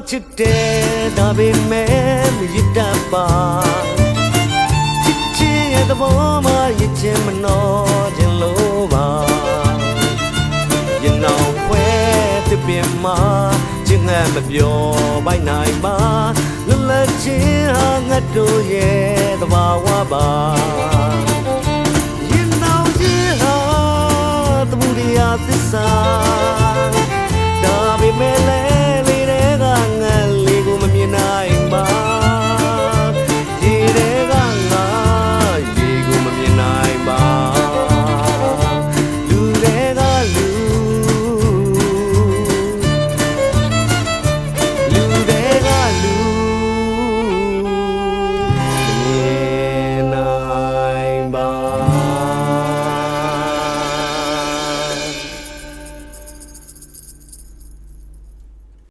ချစ်တယ်ဒါပေမဲ့မရတတ်ပါချစ်ချင်ရဲ့သဘောမှရချင်းမနှောခြင်းလို့ပါရင်နောက်ပွဲတပင်မှာချစ်ငတ်မပြောပိုက်နိုင်ပါလွတ်လပ်ခြင်းဟာငတ်တို့ရဲ့သဘာဝပါရင်နောက်ခြင်းဟာသမှုတရားသစ္စာ